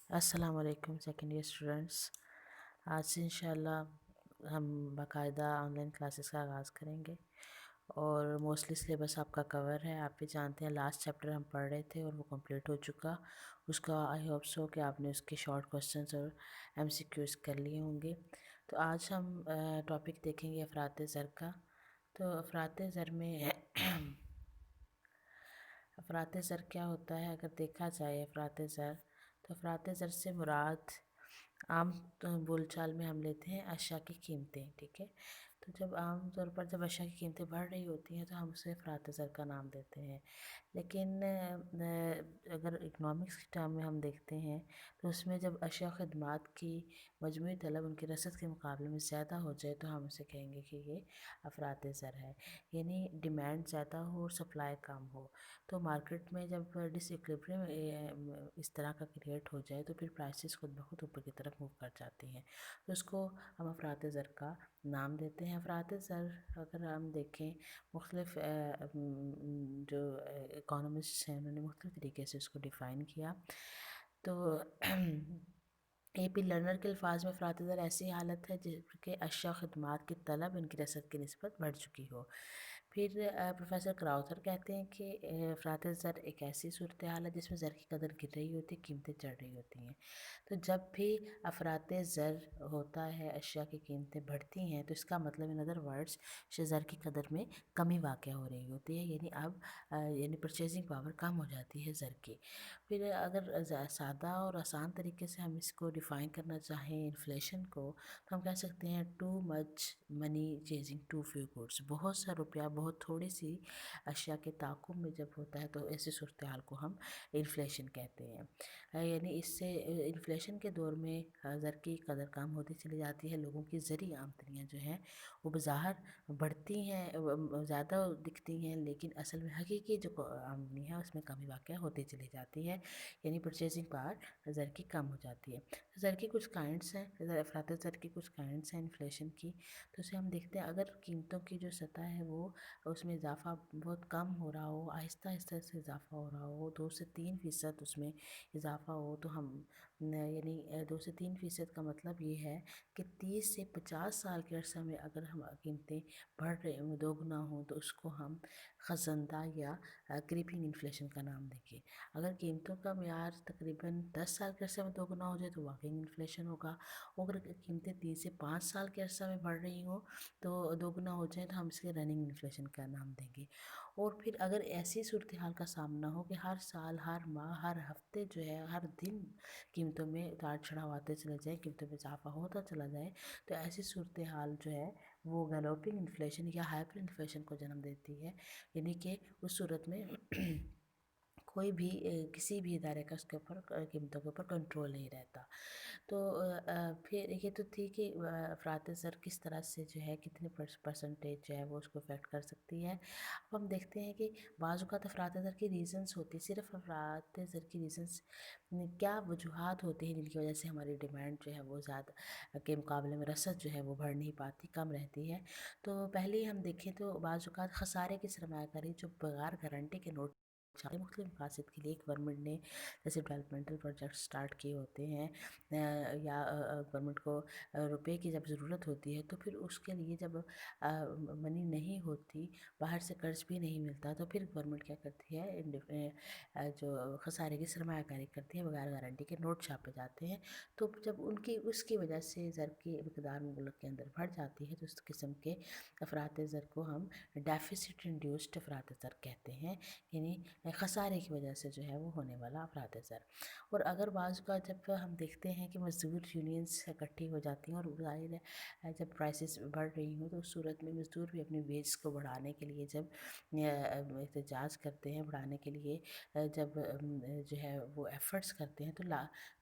السلام علیکم second year students. آج سے انشاءاللہ ہم باقاعدہ آن لائن کلاسز کا آغاز کریں گے اور موسٹلی سلیبس آپ کا کور ہے۔ آپ بھی جانتے ہیں لاسٹ چیپٹر ہم پڑھ رہے تھے اور وہ کمپلیٹ ہو چکا۔ اس کا آئی ہوپ سو کہ آپ نے اس کے شارٹ کوسچنس اور ایم سی کیوز کر لیے ہوں گے۔ تو آج ہم ٹاپک دیکھیں گے افراط زر کا۔ تو افراط زر میں افراط زر کیا ہوتا ہے؟ اگر دیکھا جائے افراط زر، تو افراط زر سے مراد عام بول چال میں ہم لیتے ہیں اشیاء کی قیمتیں، ٹھیک ہے۔ تو جب عام طور پر جب اشیاء کی قیمتیں بڑھ رہی ہوتی ہیں تو ہم اسے افراط زر کا نام دیتے ہیں۔ لیکن اگر اکنامکس کے ٹرم میں ہم دیکھتے ہیں تو اس میں جب اشیاء و خدمات کی مجموعی طلب ان کی رسد کے مقابلے میں زیادہ ہو جائے تو ہم اسے کہیں گے کہ یہ افراط زر ہے، یعنی ڈیمانڈ زیادہ ہو اور سپلائی کم ہو۔ تو مارکیٹ میں جب ڈس ایکویلبریم اس طرح کا کریٹ ہو جائے تو پھر پرائسز خود بخود اوپر کی طرف موو کر جاتی ہیں، تو اس کو ہم افراط زر کا نام دیتے ہیں۔ افراط زر اگر ہم دیکھیں مختلف جو اکانومسٹ ہیں انہوں نے مختلف طریقے سے اس کو ڈیفائن کیا۔ تو اے پی لرنر کے الفاظ میں افراط زر ایسی حالت ہے جس کہ اشیاء و خدمات کی طلب ان کی رسد کی نسبت بڑھ چکی ہو۔ پھر پروفیسر کراؤتھر کہتے ہیں کہ افراط زر ایک ایسی صورتحال ہے جس میں زر کی قدر گر رہی ہوتی ہے، قیمتیں چڑھ رہی ہوتی ہیں۔ تو جب بھی افراط زر ہوتا ہے، اشیاء کی قیمتیں بڑھتی ہیں، تو اس کا مطلب ان ادر ورڈز زر کی قدر میں کمی واقع ہو رہی ہوتی ہے، یعنی اب پرچیزنگ پاور کم ہو جاتی ہے زر کی۔ پھر اگر سادہ اور آسان طریقے سے ہم اس کو ڈیفائن کرنا چاہیں انفلیشن کو، تو ہم کہہ سکتے ہیں too much money chasing too few goods, بہت سا روپیہ بہت تھوڑی سی اشیاء کے تعاقب میں جب ہوتا ہے تو ایسی صورتحال کو ہم انفلیشن کہتے ہیں۔ یعنی اس سے انفلیشن کے دور میں زر کی قدر کم ہوتی چلی جاتی ہے، لوگوں کی زرعی آمدنیاں جو ہیں وہ بظاہر بڑھتی ہیں، زیادہ دکھتی ہیں، لیکن اصل میں حقیقی جو آمدنی ہے اس میں کمی واقع ہوتی چلی جاتی ہے، یعنی پرچیزنگ پاور زر کی کم ہو جاتی ہے۔ زر کی کچھ کائنڈس ہیں، افراط زر کی کچھ کائنڈس ہیں انفلیشن کی، تو اسے ہم دیکھتے ہیں اگر قیمتوں کی جو سطح ہے وہ اس میں اضافہ بہت کم ہو رہا ہو، آہستہ آہستہ سے اضافہ ہو رہا ہو، 2 سے 3% اس میں اضافہ ہو، تو ہم یعنی 2 سے 3% کا مطلب یہ ہے کہ 30 سے 50 سال کے عرصہ میں اگر ہم قیمتیں بڑھ رہے دوگنا ہوں تو اس کو ہم خزندہ یا کریپنگ انفلیشن کا نام دیں گے۔ اگر قیمتوں کا معیار تقریباً 10 سال کے عرصے میں دوگنا ہو جائے تو واقعی انفلیشن ہوگا، اور اگر قیمتیں 3 سے 5 سال کے عرصہ میں بڑھ رہی ہوں تو دوگنا ہو جائیں تو ہم اس کے رننگ انفلیشن کا نام دیں گے۔ اور پھر اگر ایسی صورتحال کا سامنا ہو کہ ہر سال، ہر ماہ، ہر ہفتے جو ہے، ہر دن قیمتوں میں اتار چڑھاؤ آتے چلے جائیں، قیمتوں میں اضافہ ہوتا چلا جائے، تو ایسی صورتحال جو ہے وہ گیلوپنگ انفلیشن یا ہائپر انفلیشن کو جنم دیتی ہے، یعنی کہ اس صورت میں کوئی بھی کسی بھی ادارے کا اس کے اوپر قیمتوں کے اوپر کنٹرول نہیں رہتا۔ تو پھر یہ تو تھی کہ افراط زر کس طرح سے جو ہے کتنے پرسنٹیج جو ہے وہ اس کو افیکٹ کر سکتی ہے۔ اب ہم دیکھتے ہیں کہ بعض اوقات افراط زر کی ریزنز ہوتی، صرف افراط زر کی ریزنز کیا وجوہات ہوتے ہیں جن کی وجہ سے ہماری ڈیمانڈ جو ہے وہ زیادہ کے مقابلے میں رسد جو ہے وہ بڑھ نہیں پاتی، کم رہتی ہے۔ تو پہلے ہی ہم دیکھیں تو بعض اوقات خسارے کی سرمایہ کاری جو بغیر گارنٹی کے نوٹ مختلف مقاصد کے لیے گورنمنٹ نے جیسے ڈیولپمنٹل پروجیکٹ سٹارٹ کیے ہوتے ہیں، یا گورنمنٹ کو روپے کی جب ضرورت ہوتی ہے تو پھر اس کے لیے جب منی نہیں ہوتی، باہر سے قرض بھی نہیں ملتا، تو پھر گورنمنٹ کیا کرتی ہے، جو خسارے کی سرمایہ کاری کرتی ہے، بغیر گارنٹی کے نوٹ چھاپے جاتے ہیں۔ تو جب اس کی وجہ سے زر کی مقدار ملک کے اندر بڑھ جاتی ہے تو اس قسم کے افراط زر کو ہم ڈیفیسٹ انڈیوسڈ افراط زر کہتے ہیں، یعنی خسارے کی وجہ سے جو ہے وہ ہونے والا افراط زر۔ اور اگر بعض کا جب ہم دیکھتے ہیں کہ مزدور یونینز اکٹھی ہو جاتی ہیں اور ظاہر ہے جب پرائسز بڑھ رہی ہوں تو اس صورت میں مزدور بھی اپنے ویج کو بڑھانے کے لیے جب احتجاج کرتے ہیں، بڑھانے کے لیے جب جو ہے وہ ایفرٹس کرتے ہیں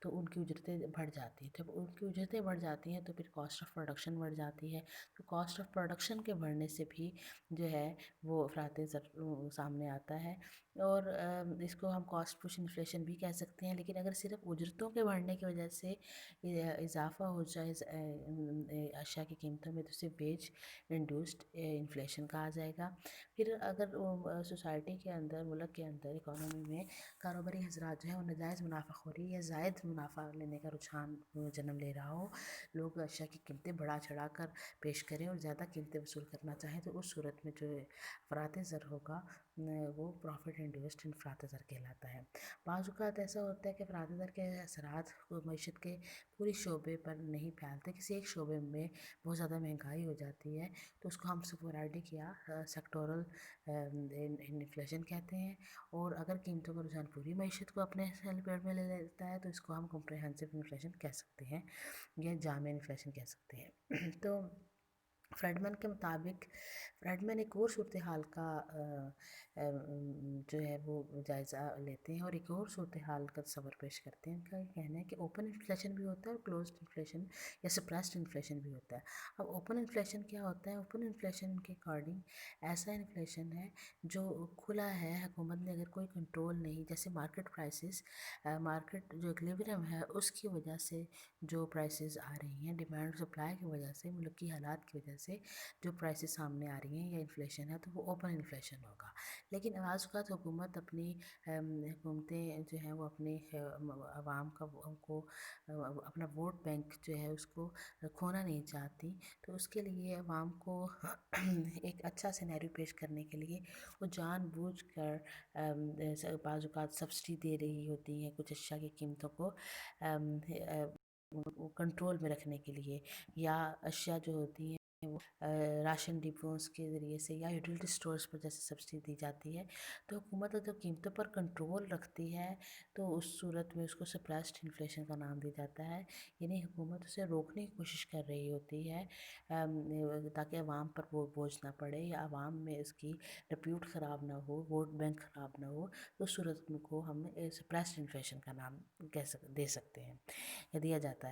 تو ان کی اجرتیں بڑھ جاتی ہیں۔ جب ان کی اجرتیں بڑھ جاتی ہیں تو پھر کاسٹ آف پروڈکشن بڑھ جاتی ہے، تو کاسٹ آف پروڈکشن کے بڑھنے سے بھی جو ہے وہ افراط زر سامنے آتا ہے۔ اور اس کو ہم کاسٹ پش انفلیشن بھی کہہ سکتے ہیں. لیکن اگر صرف اجرتوں کے بڑھنے کی وجہ سے اضافہ ہو جائے اشیاء کی قیمتوں میں تو اسے ویج انڈیوسڈ انفلیشن کہا جائے گا. پھر اگر سوسائٹی کے اندر، ملک کے اندر، اکانومی میں کاروباری حضرات جو ہیں وہ ناجائز منافع خوری یا زائد منافع لینے کا رجحان جنم لے رہا ہو، لوگ اشیاء کی قیمتیں بڑھا چڑھا کر پیش کریں اور زیادہ قیمتیں وصول کرنا چاہیں، تو اس صورت میں جو افراط زر ہوگا وہ پروفٹ انڈیوسڈ افراط زر کہلاتا ہے. بعض اوقات ایسا ہوتا ہے کہ افراط زر کے اثرات معیشت کے پوری شعبے پر نہیں پھیلتے. کسی ایک شعبے میں بہت زیادہ مہنگائی ہو جاتی ہے تو اس کو ہم سپورایڈک یا سیکٹورل انفلیشن کہتے ہیں. اور اگر قیمتوں کا رجحان پوری معیشت کو اپنے لپیٹ میں لے لیتا ہے تو اس کو ہم کمپریہنسو انفلیشن کہہ سکتے ہیں یا جامع انفلیشن کہہ سکتے ہیں. تو فریڈمن کے مطابق، فریڈمن ایک اور صورتحال کا جو ہے وہ جائزہ لیتے ہیں اور ایک اور صورتحال کا تصور پیش کرتے ہیں. ان کا یہ کہنا ہے کہ اوپن انفلیشن بھی ہوتا ہے اور کلوزڈ انفلیشن یا سپریسڈ انفلیشن بھی ہوتا ہے. اب اوپن انفلیشن کیا ہوتا ہے؟ اوپن انفلیشن کے اکارڈنگ ایسا انفلیشن ہے جو کھلا ہے، حکومت نے اگر کوئی کنٹرول نہیں، جیسے مارکیٹ پرائسز، مارکیٹ جو ایکویلبریم ہے اس کی وجہ سے جو پرائسز آ رہی ہیں، ڈیمانڈ سپلائی کی وجہ سے، ملکی حالات کی وجہ سے جو پرائسز سامنے آ رہی ہیں یا انفلیشن ہے، تو وہ اوپن انفلیشن ہوگا. لیکن بعض اوقات حکومتیں جو ہیں وہ اپنی عوام کو اپنا ووٹ بینک جو ہے اس کو کھونا نہیں چاہتی. تو اس کے لیے عوام کو ایک اچھا سینیریو پیش کرنے کے لیے وہ جان بوجھ کر بعض اوقات سبسڈی دے رہی ہوتی ہیں کچھ اشیاء کی قیمتوں کو کنٹرول میں رکھنے کے لیے، یا اشیاء جو ہوتی ہیں وہ راشن ڈپوز کے ذریعے سے یا یوٹیلٹی سٹورز پر جیسے سبسڈی دی جاتی ہے. تو حکومت جب قیمتوں پر کنٹرول رکھتی ہے تو اس صورت میں اس کو سپریسڈ انفلیشن کا نام دیا جاتا ہے. یعنی حکومت اسے روکنے کی کوشش کر رہی ہوتی ہے تاکہ عوام پر وہ بوجھ نہ پڑے یا عوام میں اس کی ریپیوٹ خراب نہ ہو، ووٹ بینک خراب نہ ہو. اس صورت کو ہم سپریسڈ انفلیشن کا نام دے سکتے ہیں یا دیا جاتا ہے.